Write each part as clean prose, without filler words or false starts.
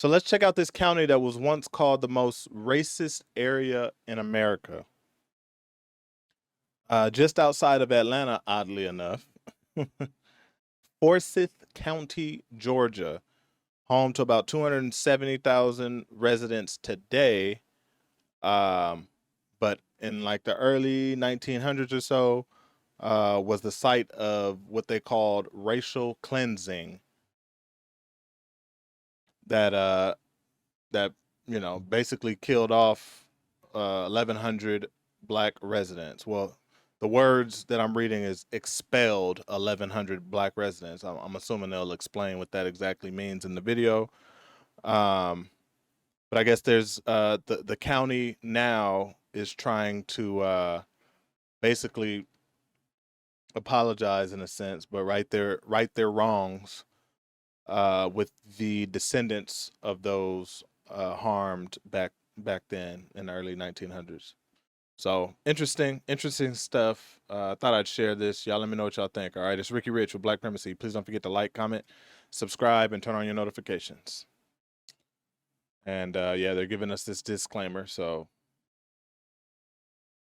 So let's check out this county that was once called the most racist area in America. Just outside of Atlanta, oddly enough. Forsyth County, Georgia, home to about 270,000 residents today. But in like the early 1900s or so, was the site of what they called racial cleansing. That basically killed off 1,100 black residents. Well, the words that I'm reading is expelled 1,100 black residents. I'm assuming they'll explain what that exactly means in the video. But I guess there's the county now is trying to basically apologize in a sense, but right their wrongs with the descendants of those harmed back then in the early 1900s. So interesting stuff. Thought I'd share this. Y'all let me know what y'all think. All right, it's Ricky Rich with Black Primacy. Please don't forget to like, comment, subscribe, and turn on your notifications. And yeah, they're giving us this disclaimer. So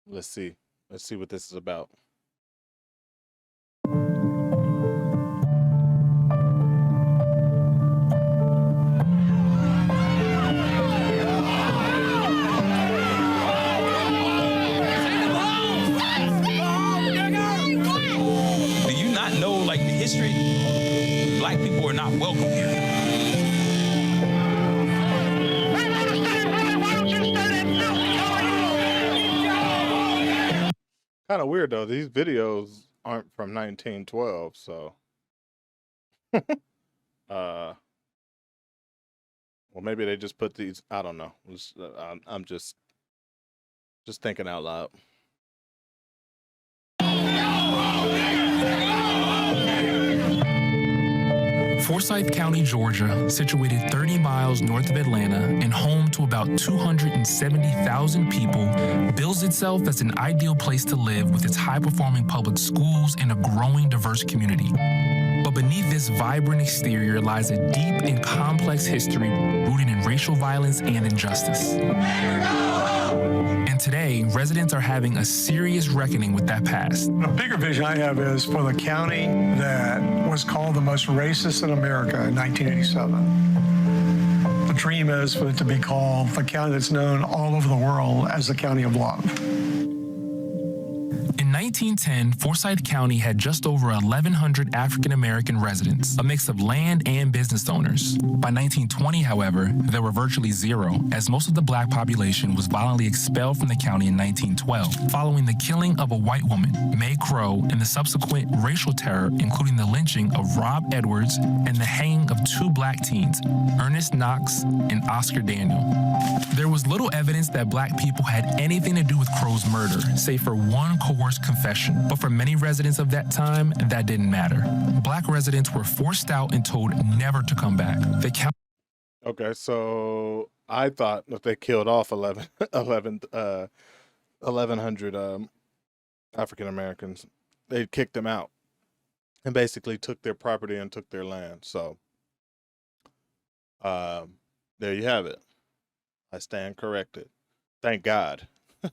let's see what this is about. History, black people are not welcome here. Kind of weird though. These videos aren't from 1912, so well, maybe they just put these. I don't know. I'm just thinking out loud. Forsyth County, Georgia, situated 30 miles north of Atlanta and home to about 270,000 people, bills itself as an ideal place to live with its high-performing public schools and a growing diverse community. But beneath this vibrant exterior lies a deep and complex history rooted in racial violence and injustice. And today, residents are having a serious reckoning with that past. The bigger vision I have is for the county that was called the most racist in America in 1987. The dream is for it to be called the county that's known all over the world as the County of Love. In 1910, Forsyth County had just over 1,100 African-American residents, a mix of land and business owners. By 1920, however, there were virtually zero, as most of the black population was violently expelled from the county in 1912, following the killing of a white woman, May Crow, and the subsequent racial terror, including the lynching of Rob Edwards and the hanging of two black teens, Ernest Knox and Oscar Daniel. There was little evidence that black people had anything to do with Crow's murder, save for one coerced confession, but for many residents of that time, that didn't matter. Black residents were forced out and told never to come back. Okay, so I thought that they killed off 1,100 African Americans. They kicked them out and basically took their property and took their land. So there you have it. I stand corrected. Thank God,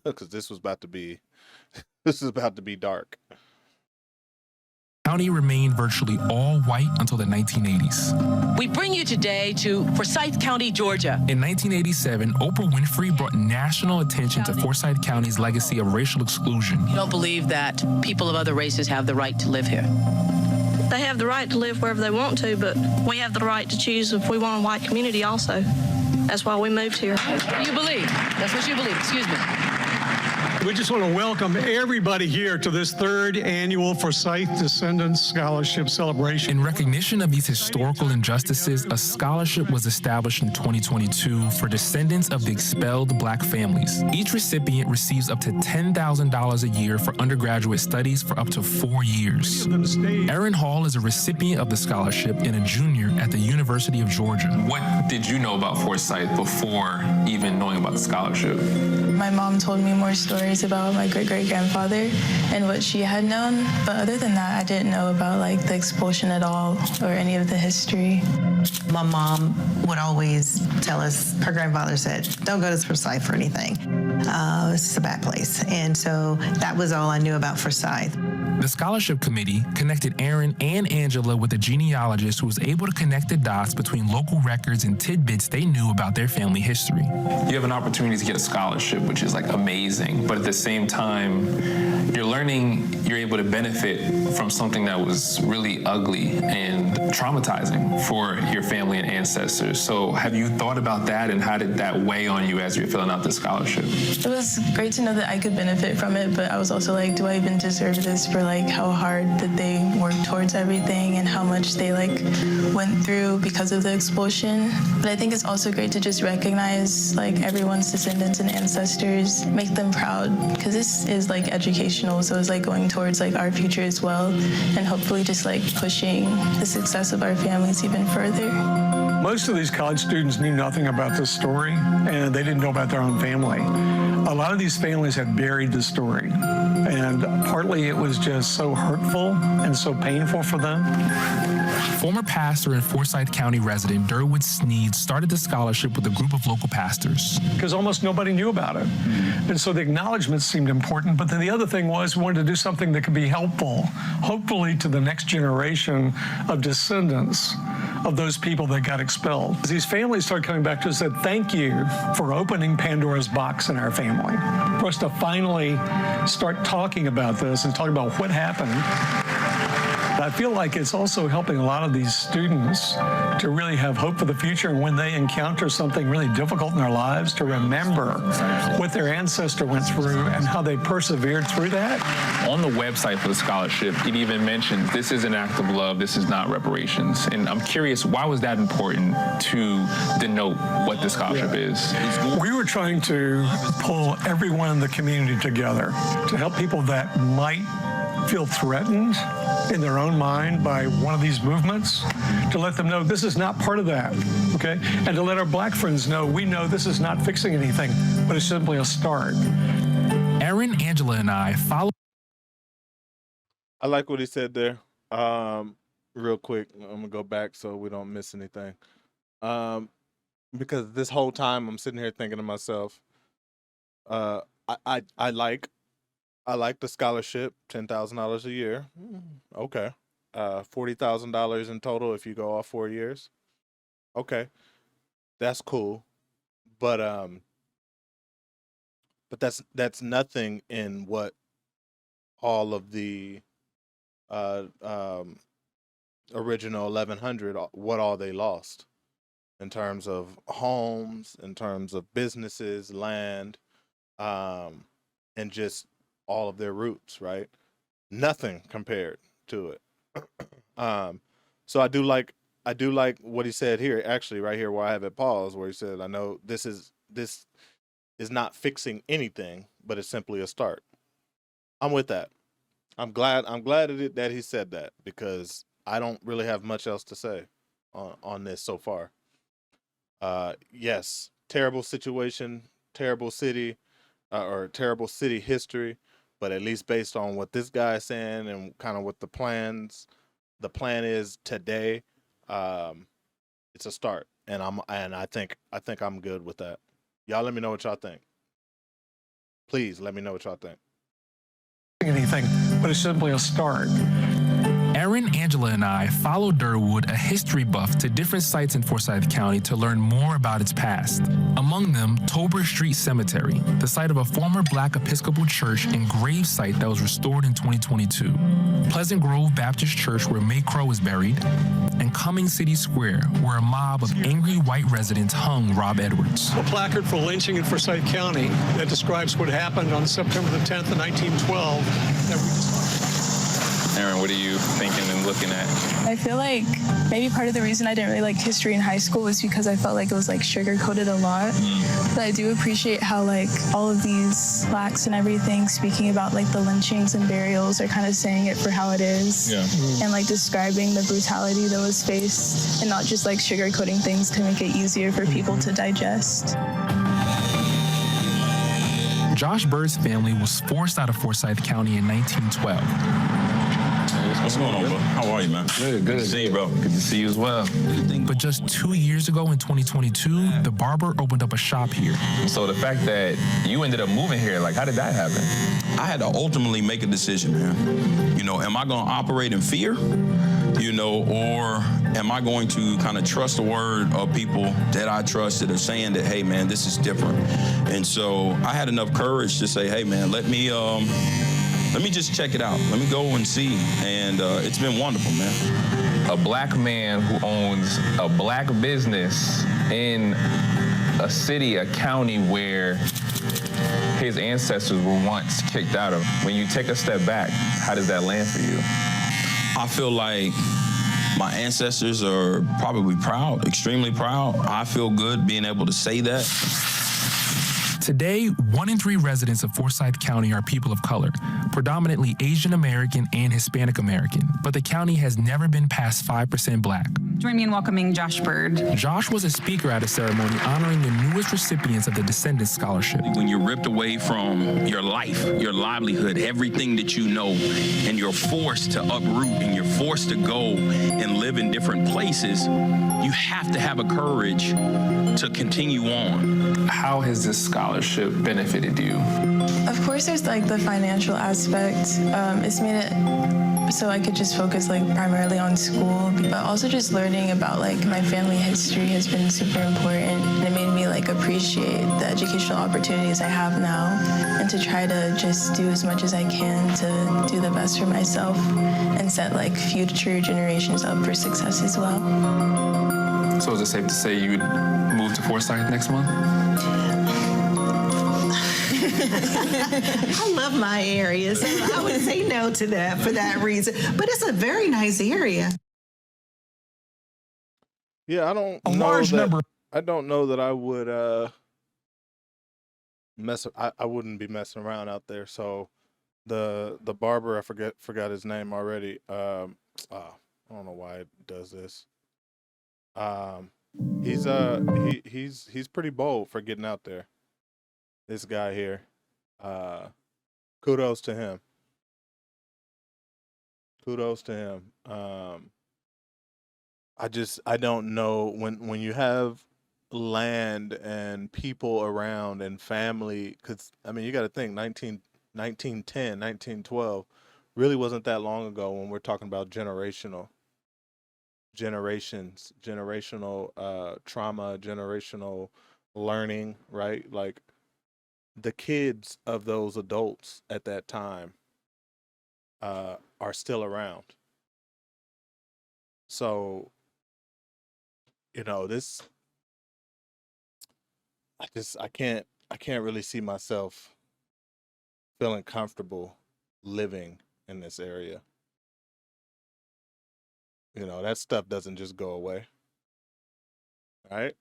because this is about to be dark. County remained virtually all white until the 1980s. We bring you today to Forsyth County, Georgia. In 1987, Oprah Winfrey brought national attention to Forsyth County's legacy of racial exclusion. You don't believe that people of other races have the right to live here? They have the right to live wherever they want to, but we have the right to choose if we want a white community also. That's why we moved here. You believe? That's what you believe. Excuse me. We just want to welcome everybody here to this third annual Forsyth Descendants Scholarship Celebration. In recognition of these historical injustices, a scholarship was established in 2022 for descendants of the expelled black families. Each recipient receives up to $10,000 a year for undergraduate studies for up to 4 years. Erin Hall is a recipient of the scholarship and a junior at the University of Georgia. What did you know about Forsyth before even knowing about the scholarship? My mom told me more stories about my great-great-grandfather and what she had known, but other than that, I didn't know about like the expulsion at all or any of the history. My mom would always tell us, her grandfather said, don't go to Forsyth for anything. It's a bad place. And so that was all I knew about Forsyth. The scholarship committee connected Aaron and Angela with a genealogist who was able to connect the dots between local records and tidbits they knew about their family history. You have an opportunity to get a scholarship, which is like amazing, but at the same time, you're learning, you're able to benefit from something that was really ugly and traumatizing for your family and ancestors. So have you thought about that, and how did that weigh on you as you're filling out the scholarship? It was great to know that I could benefit from it, but I was also like, do I even deserve this for like how hard that they worked towards everything and how much they like went through because of the expulsion. But I think it's also great to just recognize like everyone's descendants and ancestors, make them proud, because this is like educational, so it's like going towards like our future as well, and hopefully just like pushing the success of our families even further. Most of these college students knew nothing about this story, and they didn't know about their own family. A lot of these families had buried the story, and partly it was just so hurtful and so painful for them. Former pastor and Forsyth County resident Durwood Sneed started the scholarship with a group of local pastors. Because almost nobody knew about it. And so the acknowledgments seemed important, but then the other thing was we wanted to do something that could be helpful, hopefully to the next generation of descendants of those people that got expelled. As these families started coming back to us and said, thank you for opening Pandora's box in our family. For us to finally start talking about this and talking about what happened. I feel like it's also helping a lot of these students to really have hope for the future, and when they encounter something really difficult in their lives, to remember what their ancestor went through and how they persevered through that. On the website for the scholarship, it even mentions this is an act of love, this is not reparations. And I'm curious, why was that important to denote what the scholarship is? We were trying to pull everyone in the community together to help people that might feel threatened in their own mind by one of these movements, to let them know this is not part of that, okay? And to let our black friends know, we know this is not fixing anything, but it's simply a start. Aaron, Angela, and I follow. I like what he said there. Real quick, I'm gonna go back so we don't miss anything. Because this whole time I'm sitting here thinking to myself, I like the scholarship, $10,000 a year. Okay. $40,000 in total if you go off 4 years. Okay. That's cool. But that's nothing in what all of the original 1100, what all they lost in terms of homes, in terms of businesses, land, and just all of their roots, right? Nothing compared to it. So I do like what he said here, actually right here where I have it paused, where he said, I know this is not fixing anything, but it's simply a start. I'm with that. I'm glad that he said that, because I don't really have much else to say on this so far. Yes, terrible situation, terrible city, or terrible city history. But at least based on what this guy is saying and kind of what the plan is today, it's a start, and I think I'm good with that. Y'all, let me know what y'all think. Please let me know what y'all think. Anything, but it's simply a start. Aaron, Angela, and I followed Durwood, a history buff, to different sites in Forsyth County to learn more about its past. Among them, Tolbert Street Cemetery, the site of a former Black Episcopal church and grave site that was restored in 2022. Pleasant Grove Baptist Church, where May Crow is buried, and Cumming City Square, where a mob of angry white residents hung Rob Edwards. A placard for lynching in Forsyth County that describes what happened on September the 10th of 1912. Aaron, what are you thinking and looking at? I feel like maybe part of the reason I didn't really like history in high school was because I felt like it was like sugar-coated a lot. But I do appreciate how like all of these plaques and everything speaking about like the lynchings and burials are kind of saying it for how it is. Yeah. And like describing the brutality that was faced and not just like sugar-coating things to make it easier for people to digest. Josh Bird's family was forced out of Forsyth County in 1912. What's going on, bro? How are you, man? Good. Good to see you, bro. Good to see you as well. But just 2 years ago in 2022, the barber opened up a shop here. So the fact that you ended up moving here, like, how did that happen? I had to ultimately make a decision, man. You know, am I going to operate in fear? You know, or am I going to kind of trust the word of people that I trust that are saying that, hey, man, this is different. And so I had enough courage to say, hey, man, let me just check it out. Let me go and see. And it's been wonderful, man. A black man who owns a black business in a city, a county where his ancestors were once kicked out of. When you take a step back, how does that land for you? I feel like my ancestors are probably proud, extremely proud. I feel good being able to say that. Today, 1 in 3 residents of Forsyth County are people of color, predominantly Asian American and Hispanic American, but the county has never been past 5% black. Join me in welcoming Josh Bird. Josh was a speaker at a ceremony honoring the newest recipients of the Descendants Scholarship. When you're ripped away from your life, your livelihood, everything that you know, and you're forced to uproot and you're forced to go and live in different places, you have to have a courage to continue on. How has this scholarship benefited you? Of course, there's like the financial aspect. It's made it so I could just focus like primarily on school, but also just learning about like my family history has been super important. And it made me like appreciate the educational opportunities I have now and to try to just do as much as I can to do the best for myself and set like future generations up for success as well. So is it safe to say you'd move to Forsyth next month? I love my area, so I would say no to that for that reason. But it's a very nice area. Yeah, I don't A know large that, number. I don't know that I would I wouldn't be messing around out there. So the barber, I forgot his name already. I don't know why it does this. He's pretty bold for getting out there. This guy here. Kudos to him. Kudos to him. I don't know when you have land and people around and family, because I mean you got to think 1910, 1912 really wasn't that long ago when we're talking about generational trauma, generational learning, right? Like the kids of those adults at that time are still around. So, this I can't really see myself feeling comfortable living in this area. That stuff doesn't just go away. Right?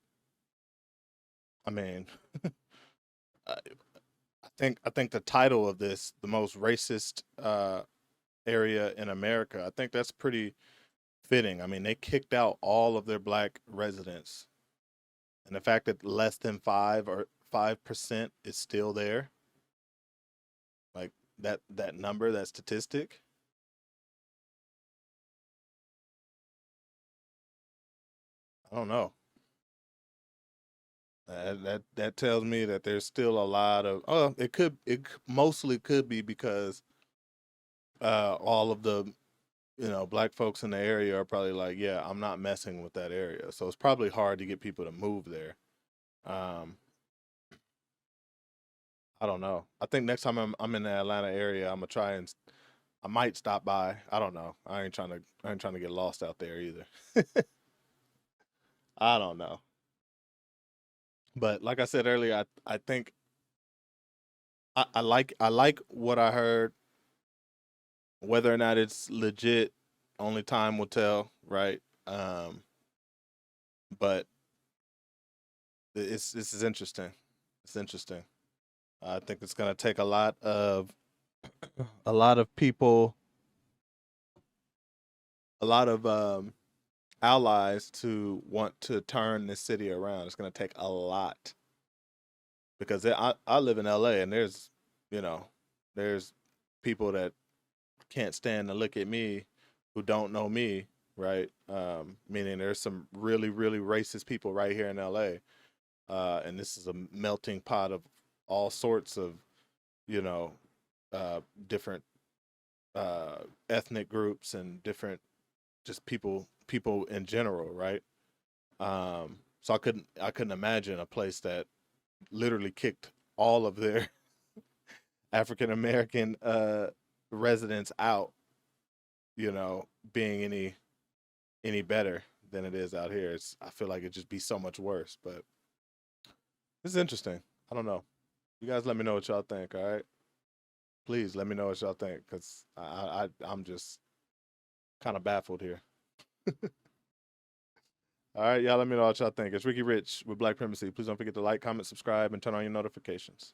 I mean, I I think the title of this, the most racist area in America, I think that's pretty fitting. I mean, they kicked out all of their black residents, and the fact that less than 5% is still there, like that number, that statistic. I don't know. That tells me that there's still a lot of mostly could be because all of the black folks in the area are probably like, yeah, I'm not messing with that area, so it's probably hard to get people to move there. um I don't know. I think next time I'm in the Atlanta area, I'm gonna try and I might stop by. I don't know. I ain't trying to get lost out there either. I don't know. But like I said earlier, I think I like what I heard. Whether or not it's legit, only time will tell, right? But this is interesting. It's interesting. I think it's gonna take a lot of people, a lot of allies to want to turn this city around. It's gonna take a lot because I live in LA and there's You know, there's people that can't stand to look at me who don't know me, right? Meaning there's some really, really racist people right here in LA. And this is a melting pot of all sorts of, you know, different ethnic groups and different just people in general, right? So I couldn't imagine a place that literally kicked all of their African American residents out, you know, being any better than it is out here. I feel like it'd just be so much worse. But this is interesting. I don't know. You guys let me know what y'all think, all right? Please let me know what y'all think, because I'm just kind of baffled here. All right, y'all let me know what y'all think. It's Ricky Rich with Black Primacy. Please don't forget to like, comment, subscribe, and turn on your notifications.